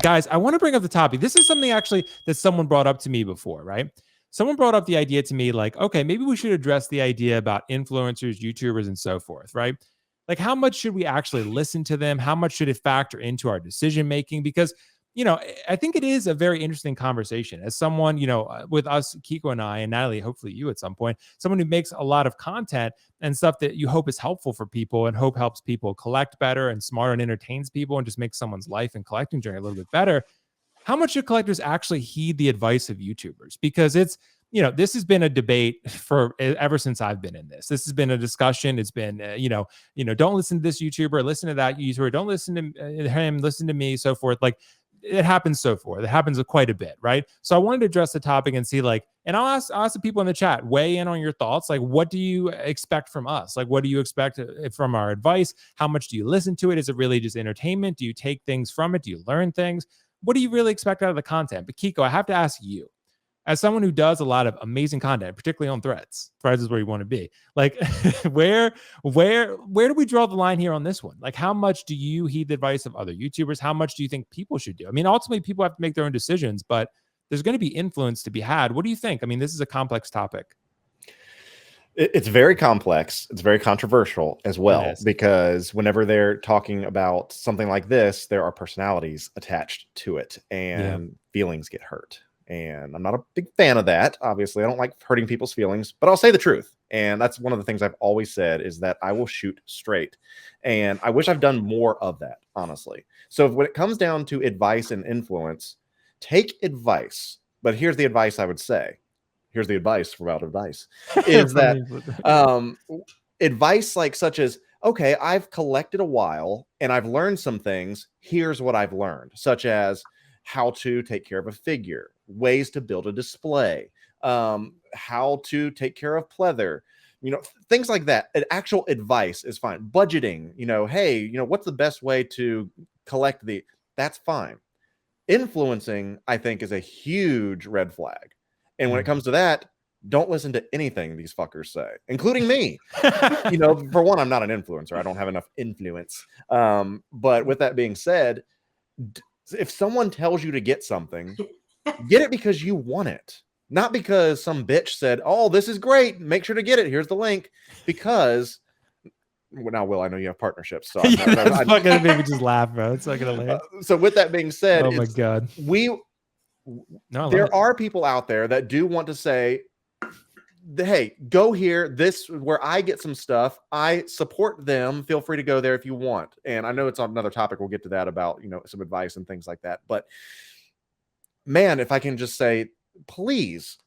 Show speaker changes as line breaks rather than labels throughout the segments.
guys, I want to bring up the topic. This is something actually that someone brought up to me before, right? Someone brought up the idea to me like, okay, maybe we should address the idea about influencers, YouTubers, and so forth, right? Like, how much should we actually listen to them? How much should it factor into our decision making? Because, I think it is a very interesting conversation. As someone, with us, Kiko and I, and Natalie, hopefully you at some point, someone who makes a lot of content and stuff that you hope is helpful for people and hope helps people collect better and smarter and entertains people and just makes someone's life and collecting journey a little bit better. How much should collectors actually heed the advice of YouTubers? Because it's, this has been a debate for ever since I've been in this. This has been a discussion. It's been, don't listen to this YouTuber, listen to that YouTuber, don't listen to him, listen to me, so forth. Like, it happens so forth. It happens quite a bit, right? So I wanted to address the topic and see, like, and I'll ask the people in the chat, weigh in on your thoughts. Like, what do you expect from us? Like, what do you expect from our advice? How much do you listen to it? Is it really just entertainment? Do you take things from it? Do you learn things? What do you really expect out of the content? But Kiko, I have to ask you, as someone who does a lot of amazing content, particularly on Threads is where you want to be. Like, where do we draw the line here on this one? Like, how much do you heed the advice of other YouTubers? How much do you think people should do? I mean, ultimately, people have to make their own decisions, but there's going to be influence to be had. What do you think? I mean, this is a complex topic.
It's very complex. It's very controversial as well, because whenever they're talking about something like this, there are personalities attached to it and feelings get hurt. And I'm not a big fan of that. Obviously, I don't like hurting people's feelings, but I'll say the truth. And that's one of the things I've always said, is that I will shoot straight. And I wish I've done more of that, honestly. So when it comes down to advice and influence, take advice. But here's the advice I would say. Here's the advice about advice. Is that advice like such as, okay, I've collected a while and I've learned some things. Here's what I've learned, such as how to take care of a figure, ways to build a display, how to take care of pleather, things like that. An actual advice is fine. Budgeting, hey, what's the best way to collect that's fine. Influencing, I think, is a huge red flag. And when it comes to that, don't listen to anything these fuckers say, including me. For one, I'm not an influencer. I don't have enough influence. But with that being said, if someone tells you to get something, get it because you want it, not because some bitch said, oh, this is great, make sure to get it, here's the link. Because now, Will, I know you have partnerships, so
that's not gonna make me just laugh, bro. It's not gonna
so with that being said,
oh my god,
there are people out there that do want to say, hey, go here. This is where I get some stuff. I support them. Feel free to go there if you want. And I know it's another topic. We'll get to that about, some advice and things like that. But man, if I can just say, please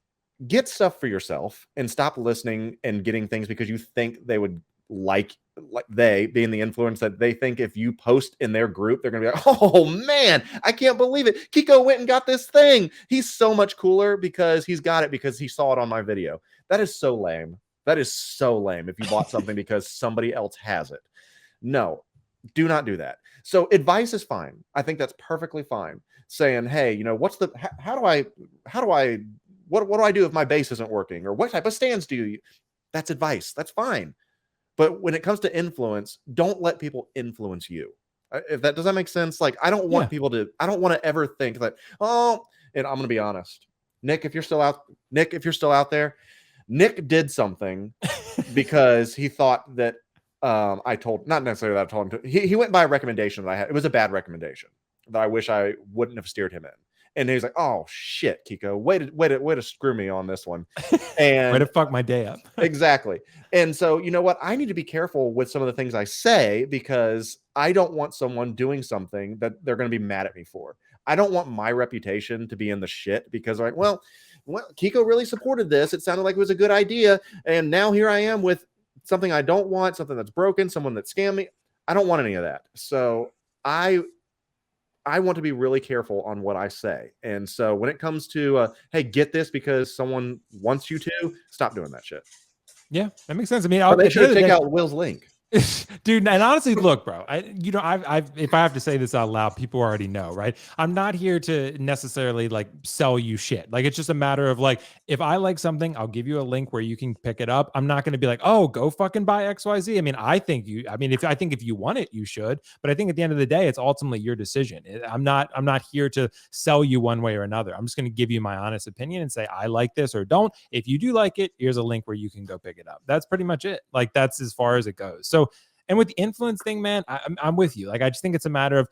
get stuff for yourself and stop listening and getting things because you think they would like they being the influence that they think if you post in their group, they're going to be like, oh man, I can't believe it. Kiko went and got this thing. He's so much cooler because he's got it because he saw it on my video. That is so lame. That is so lame. If you bought something because somebody else has it. No, do not do that. So advice is fine. I think that's perfectly fine. Saying, hey, what do I do if my base isn't working? Or what type of stands do you use? That's advice. That's fine. But when it comes to influence, don't let people influence you. If that does that make sense? Like, I don't want people to, I don't want to ever think that, oh, and I'm going to be honest, Nick, if you're still out there, Nick did something because he thought that not necessarily that I told him to, he went by a recommendation that I had. It was a bad recommendation that I wish I wouldn't have steered him in. And he's like, oh shit, Kiko, way to screw me on this one. And
way to fuck my day up.
Exactly. And so, you know what? I need to be careful with some of the things I say because I don't want someone doing something that they're going to be mad at me for. I don't want my reputation to be in the shit because like, well, Kiko really supported this. It sounded like it was a good idea. And now here I am with something I don't want, something that's broken, someone that scammed me. I don't want any of that. So I want to be really careful on what I say. And so when it comes to, hey, get this because someone wants you to, stop doing that shit.
Yeah, that makes sense. I mean,
they should take out Will's link.
Dude, and honestly, look, bro, if I have to say this out loud, people already know, right? I'm not here to necessarily like sell you shit. Like, it's just a matter of like, if I like something, I'll give you a link where you can pick it up. I'm not going to be like, oh, go fucking buy XYZ. I mean, I think if you want it, you should. But I think at the end of the day, it's ultimately your decision. I'm not here to sell you one way or another. I'm just going to give you my honest opinion and say, I like this or don't. If you do like it, here's a link where you can go pick it up. That's pretty much it. Like, that's as far as it goes. So, and with the influence thing, man, I'm with you. Like, I just think it's a matter of,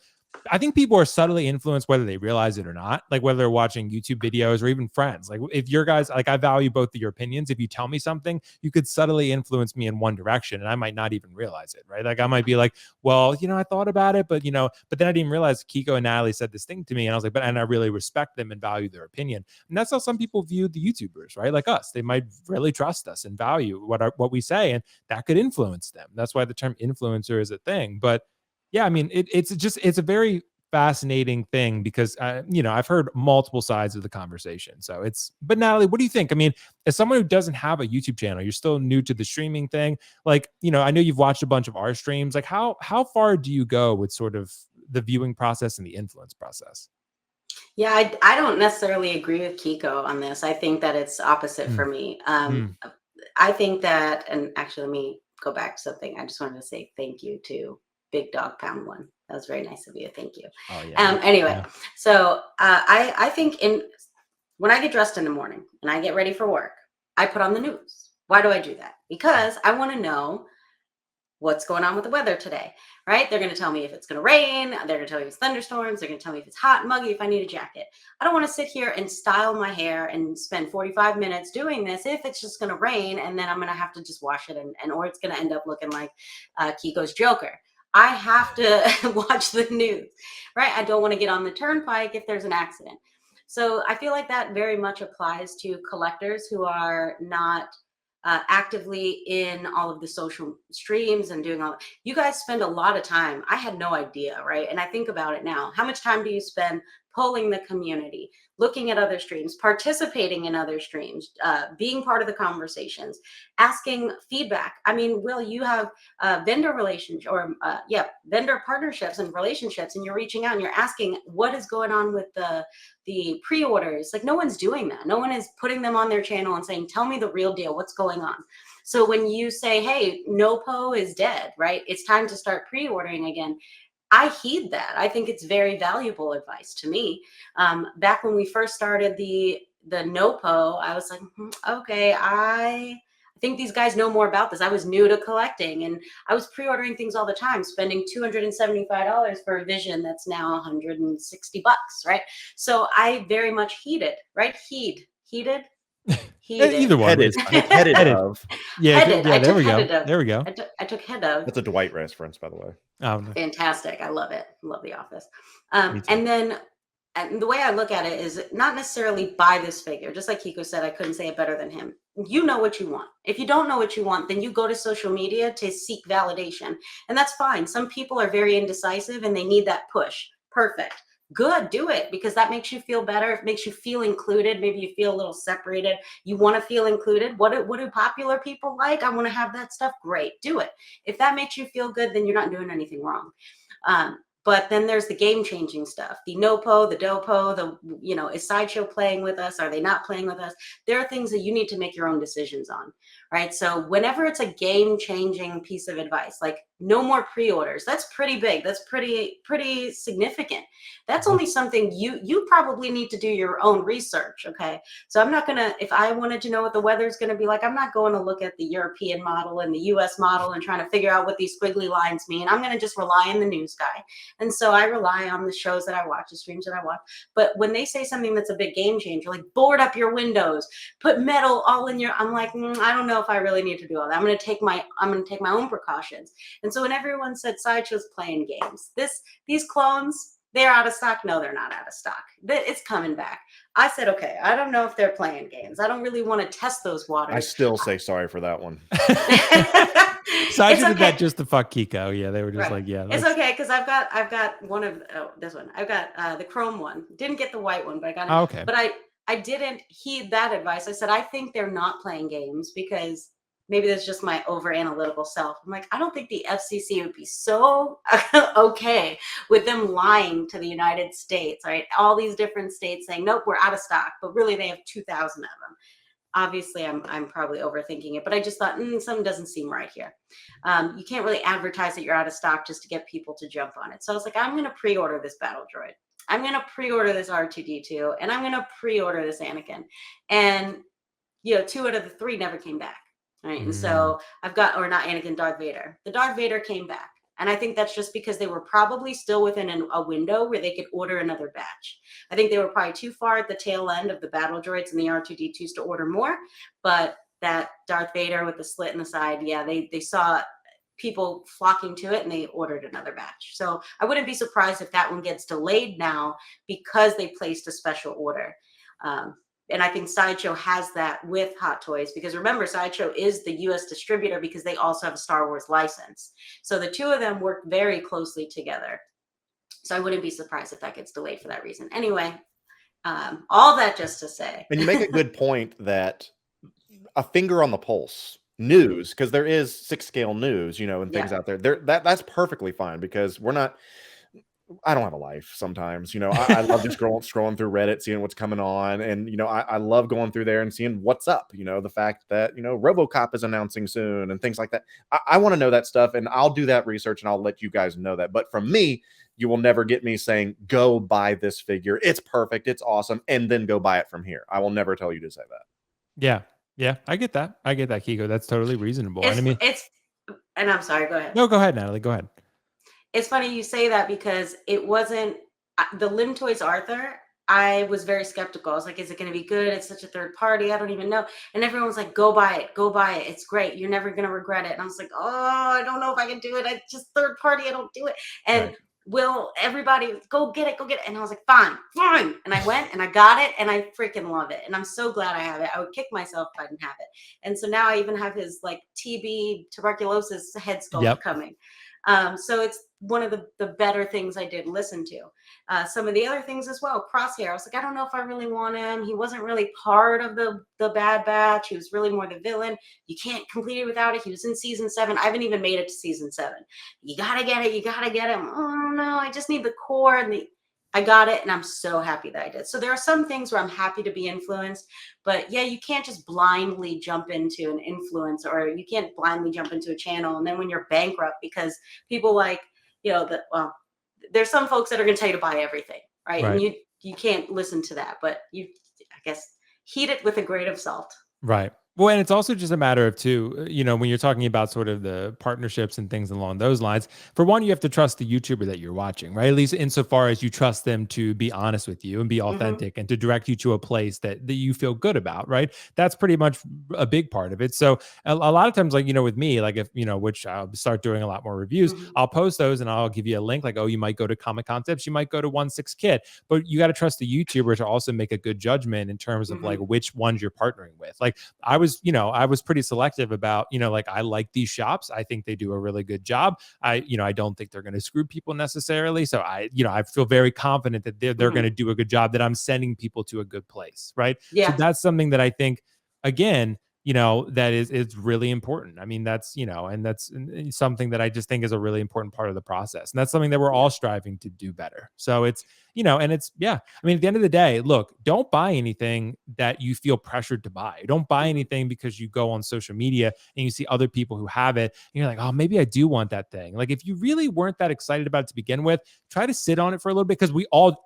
I think people are subtly influenced whether they realize it or not. Like, whether they're watching YouTube videos or even friends. Like, if your guys, like, I value both of your opinions. If you tell me something, you could subtly influence me in one direction and I might not even realize it, right? Like, I might be like, well, I thought about it, but but then I didn't realize Kiko and Natalie said this thing to me. And I was like, and I really respect them and value their opinion. And that's how some people view the YouTubers, right? Like us, they might really trust us and value what we say. And that could influence them. That's why the term influencer is a thing. But yeah, I mean, it's a very fascinating thing because I've heard multiple sides of the conversation. So but Natalie, what do you think? I mean, as someone who doesn't have a YouTube channel, you're still new to the streaming thing. Like, I know you've watched a bunch of our streams. Like, how far do you go with sort of the viewing process and the influence process?
Yeah, I don't necessarily agree with Kiko on this. I think that it's opposite for me. I think that, and actually, let me go back to something. I just wanted to say thank you to Big Dog Pound One. That was very nice of you. Thank you.
Oh yeah.
Anyway,
Yeah.
so I think when I get dressed in the morning and I get ready for work, I put on the news. Why do I do that? Because I want to know what's going on with the weather today, right? They're going to tell me if it's going to rain. They're going to tell me if it's thunderstorms. They're going to tell me if it's hot and muggy, if I need a jacket. I don't want to sit here and style my hair and spend 45 minutes doing this if it's just going to rain and then I'm going to have to just wash it or it's going to end up looking like Kiko's Joker. I have to watch the news, right? I don't want to get on the turnpike if there's an accident. So I feel like that very much applies to collectors who are not actively in all of the social streams and doing all. You guys spend a lot of time. I had no idea, right? And I think about it now. How much time do you spend polling the community, looking at other streams, participating in other streams, being part of the conversations, asking feedback? I mean, Will, you have vendor relations or vendor partnerships and relationships, and you're reaching out and you're asking what is going on with the pre-orders. Like, no one's doing that. No one is putting them on their channel and saying, tell me the real deal, what's going on. So when you say, hey, NoPo is dead, right? It's time to start pre-ordering again. I heed that. I think it's very valuable advice to me. Back when we first started the NoPo, I was like, okay, I think these guys know more about this. I was new to collecting and I was pre-ordering things all the time, spending $275 for a Vision that's now $160, right? So I very much heeded, right? Heeded.
Either one.
Headed. Headed of.
Yeah,
Headed.
yeah.
I
There
took
we go.
headed of.
There we go.
I took head of.
That's a Dwight reference, by the way.
Oh, no.
Fantastic. I love it. Love The Office.
Me too.
And then the way I look at it is not necessarily buy this figure. Just like Kiko said, I couldn't say it better than him. You know what you want. If you don't know what you want, then you go to social media to seek validation. And that's fine. Some people are very indecisive and they need that push. Perfect. Good, do it, because that makes you feel better. It makes you feel included. Maybe you feel a little separated. You want to feel included. What do popular people like? I want to have that stuff. Great, do it. If that makes you feel good, then you're not doing anything wrong. But then there's the game-changing stuff, the NoPo, the Dopo, is Sideshow playing with us? Are they not playing with us? There are things that you need to make your own decisions on, right? So whenever it's a game-changing piece of advice, like no more pre-orders, that's pretty big. That's pretty significant. That's only something you probably need to do your own research, okay? So I'm not gonna, if I wanted to know what the weather's gonna be like, I'm not going to look at the European model and the US model and trying to figure out what these squiggly lines mean. I'm gonna just rely on the news guy. And so I rely on the shows that I watch, the streams that I watch. But when they say something that's a big game changer, like board up your windows, put metal all in your, I'm like, I don't know if I really need to do all that. I'm going to take my own precautions. And so when everyone said Sideshow's playing games, these clones, they're out of stock. No, they're not out of stock. It's coming back. I said, okay, I don't know if they're playing games. I don't really want to test those waters.
I still say sorry for that one.
Sideshow did that just to fuck Kiko. Yeah, they were just like, yeah.
It's okay, because I've got one of this one. I've got the chrome one. Didn't get the white one, but I got it.
Okay.
But I didn't heed that advice. I said, I think they're not playing games because maybe that's just my over analytical self. I'm like, I don't think the FCC would be so okay with them lying to the United States, right? All these different states saying, nope, we're out of stock, but really they have 2,000 of them. Obviously, I'm probably overthinking it, but I just thought something doesn't seem right here. You can't really advertise that you're out of stock just to get people to jump on it. So I was like, I'm going to pre-order this battle droid. I'm going to pre-order this R2D2, and I'm going to pre-order this Anakin. And, 2 out of the 3 never came back. Right. And so I've got, or not Anakin, Darth Vader. The Darth Vader came back. And I think that's just because they were probably still within a window where they could order another batch. I think they were probably too far at the tail end of the battle droids and the R2D2s to order more. But that Darth Vader with the slit in the side, yeah, they saw people flocking to it and they ordered another batch. So I wouldn't be surprised if that one gets delayed now because they placed a special order. And I think Sideshow has that with Hot Toys, because remember, Sideshow is the US distributor because they also have a Star Wars license. So the 2 of them work very closely together. So I wouldn't be surprised if that gets delayed for that reason. Anyway, all that just to say.
And you make a good point that a finger on the pulse news, because there is 6 scale news, and things out there. That's perfectly fine, because I don't have a life sometimes. I love just scrolling through Reddit, seeing what's coming on. And, I love going through there and seeing what's up, the fact that, RoboCop is announcing soon and things like that. I want to know that stuff, and I'll do that research and I'll let you guys know that. But from me, you will never get me saying, go buy this figure. It's perfect. It's awesome. And then go buy it from here. I will never tell you to say that.
Yeah. Yeah. I get that, Kiko. That's totally reasonable. And
I'm sorry, go ahead.
No, go ahead, Natalie. Go ahead.
It's funny you say that, because it wasn't the Lim Toys Arthur. I was very skeptical. I was like, is it going to be good? It's such a third party. I don't even know. And everyone was like, go buy it. Go buy it. It's great. You're never going to regret it. And I was like, oh, I don't know if I can do it. I just third party. I don't do it. And
Right.
Will, everybody go get it. Go get it. And I was like, fine. And I went and I got it and I freaking love it. And I'm so glad I have it. I would kick myself if I didn't have it. And so now I even have his like TB tuberculosis head sculpt coming. So it's one of the better things I did listen to. Some of the other things as well, Crosshair. I was like, I don't know if I really want him. He wasn't really part of the Bad Batch. He was really more the villain. You can't complete it without it. He was in season 7. I haven't even made it to season 7. You gotta get it. You gotta get him. Oh no, I just need the core and I got it, and I'm so happy that I did. So there are some things where I'm happy to be influenced, but yeah, you can't just blindly jump into an influence, or you can't blindly jump into a channel. And then when you're bankrupt, because people like, there's some folks that are going to tell you to buy everything, right? And you can't listen to that, but I guess, heat it with a grain of salt.
Right. Well, and it's also just a matter of too, when you're talking about sort of the partnerships and things along those lines, for one, you have to trust the YouTuber that you're watching, right? At least insofar as you trust them to be honest with you and be authentic and to direct you to a place that you feel good about, right? That's pretty much a big part of it. So a lot of times, like, with me, like if, which I'll start doing a lot more reviews, I'll post those and I'll give you a link like, oh, you might go to Comic Concepts, you might go to 1/6 Kit, but you got to trust the YouTuber to also make a good judgment in terms of like which ones you're partnering with. Like I was pretty selective about, like, I like these shops. I think they do a really good job. I don't think they're going to screw people necessarily. So I feel very confident that they're going to do a good job, that I'm sending people to a good place. Right.
Yeah.
So that's something that I think, again, that is really important. I mean, that's, and that's something that I just think is a really important part of the process. And that's something that we're all striving to do better. So it's, and it's, I mean, at the end of the day, look, don't buy anything that you feel pressured to buy. Don't buy anything because you go on social media and you see other people who have it and you're like, oh, maybe I do want that thing. Like, if you really weren't that excited about it to begin with, try to sit on it for a little bit, because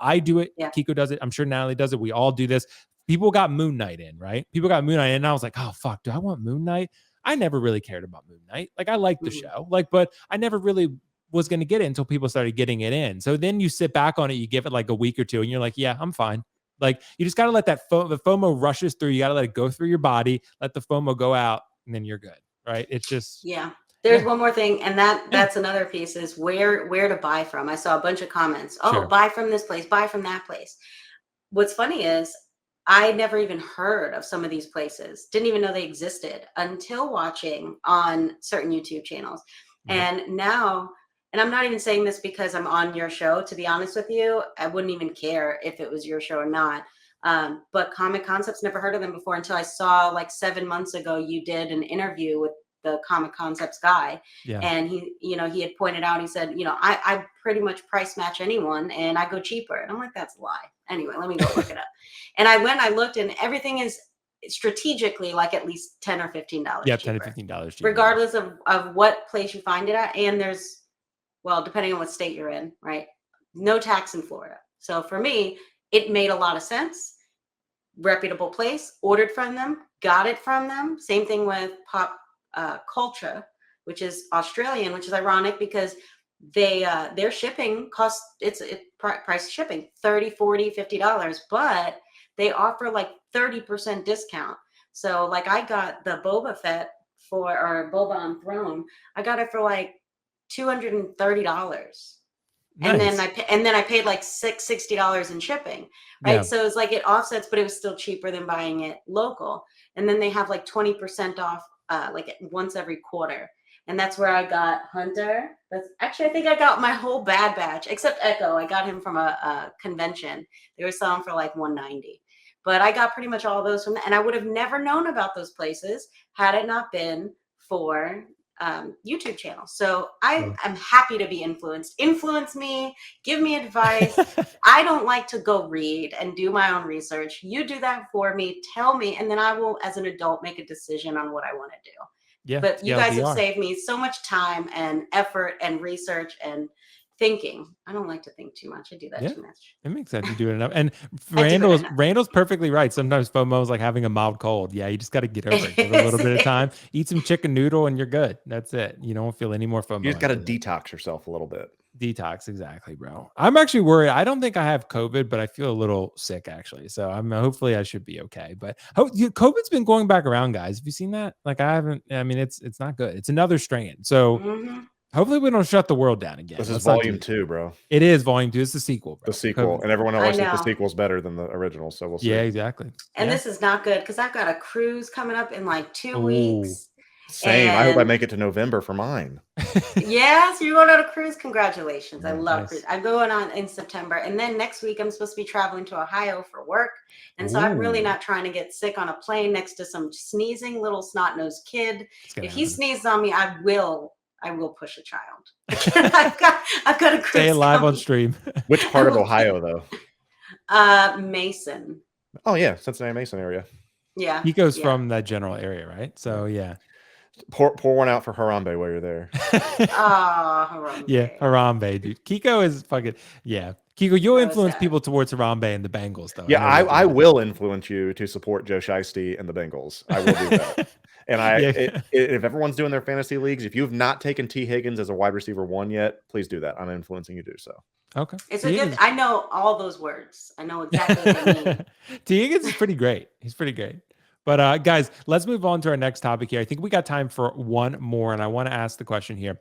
I do it.
Yeah.
Kiko does it. I'm sure Natalie does it. We all do this. People got Moon Knight in, right? People got Moon Knight in, and I was like, oh, fuck, do I want Moon Knight? I never really cared about Moon Knight. Like, I liked the show, but I never really was going to get it until people started getting it in. So then you sit back on it, you give it like a week or two, and you're like, yeah, I'm fine. Like, you just got to let that the FOMO rushes through. You got to let it go through your body, let the FOMO go out, and then you're good, right? It's just...
Yeah. There's one more thing, and that's another piece, is where to buy from. I saw a bunch of comments. Oh, buy from this place, buy from that place. What's funny is I never even heard of some of these places, didn't even know they existed until watching on certain YouTube channels. And now, and I'm not even saying this because I'm on your show, to be honest with you, I wouldn't even care if it was your show or not. But Comic Concepts, never heard of them before until I saw like 7 months ago you did an interview with the Comic Concepts guy.
Yeah.
And he had pointed out, he said, I pretty much price match anyone and I go cheaper. And I'm like, that's a lie. Anyway, let me go look it up. And I looked and everything is strategically like at least $10 or $15
Yeah,
cheaper.
$10 to $15 cheaper.
Regardless of what place you find it at. And there's, well, depending on what state you're in, right? No tax in Florida. So for me, it made a lot of sense. Reputable place, ordered from them, got it from them. Same thing with Pop Culture, which is Australian, which is ironic because their shipping costs, price of shipping $30, $40, $50, but they offer like 30% discount. So like I got the Boba Fett or Boba on Throne, I got it for like $230.
Nice.
And then I paid like $60 in shipping, right?
Yeah.
So it's like it offsets, but it was still cheaper than buying it local. And then they have like 20% off, like once every quarter. And that's where I got Hunter. That's actually, I think I got my whole Bad Batch except Echo. I got him from a convention. They were selling for like $190. But I got pretty much all those from that. And I would have never known about those places had it not been for YouTube channel. So I'm happy to be influenced. Influence me, give me advice. I don't like to go read and do my own research. You do that for me, tell me, and then I will, as an adult, make a decision on what I want to do.
Yeah.
But you guys have saved me so much time and effort and research and thinking. I don't like to think too much. I do that too much.
It makes sense. You do it enough. And Randall's perfectly right. Sometimes FOMO is like having a mild cold. Yeah, you just got to get over it. Give it a little bit of time. Eat some chicken noodle and you're good. That's it. You don't feel any more FOMO.
You just got to detox yourself a little bit.
Detox, exactly, bro. I'm actually worried. I don't think I have COVID, but I feel a little sick actually. So hopefully I should be okay. But COVID's been going back around, guys. Have you seen that? Like I haven't. I mean, it's not good. It's another strain. So. Hopefully we don't shut the world down again.
This is volume 2, bro.
It is volume 2. It's the sequel, bro.
The sequel. And everyone always thinks the sequel's better than the original. So we'll see.
Yeah, exactly.
And this is not good because I've got a cruise coming up in like 2 weeks.
Same. I hope I make it to November for mine.
Yeah, so you're going on a cruise. Congratulations. I love cruise. I'm going on in September. And then next week I'm supposed to be traveling to Ohio for work. And so I'm really not trying to get sick on a plane next to some sneezing little snot-nosed kid. If he sneezes on me, I will push a child. I've got a cruise.
Stay alive on stream.
Which part of Ohio, though?
Mason.
Oh, yeah. Cincinnati, Mason area.
Yeah.
He goes from that general area, right? So, yeah.
Pour one out for Harambe while you're there.
Harambe.
Yeah, Harambe, dude. Kiko is fucking, yeah. Kiko, you'll influence people towards Harambe and the Bengals, though.
Yeah, I will influence you to support Joe Shiesty and the Bengals. I will do that. And if everyone's doing their fantasy leagues, if you have not taken T. Higgins as a wide receiver 1 yet, please do that. I'm influencing you to do so.
Okay.
It's a good. I know all those words. I know exactly what they mean.
T. Higgins is pretty great. He's pretty great. But guys, let's move on to our next topic here. I think we got time for one more, and I want to ask the question here.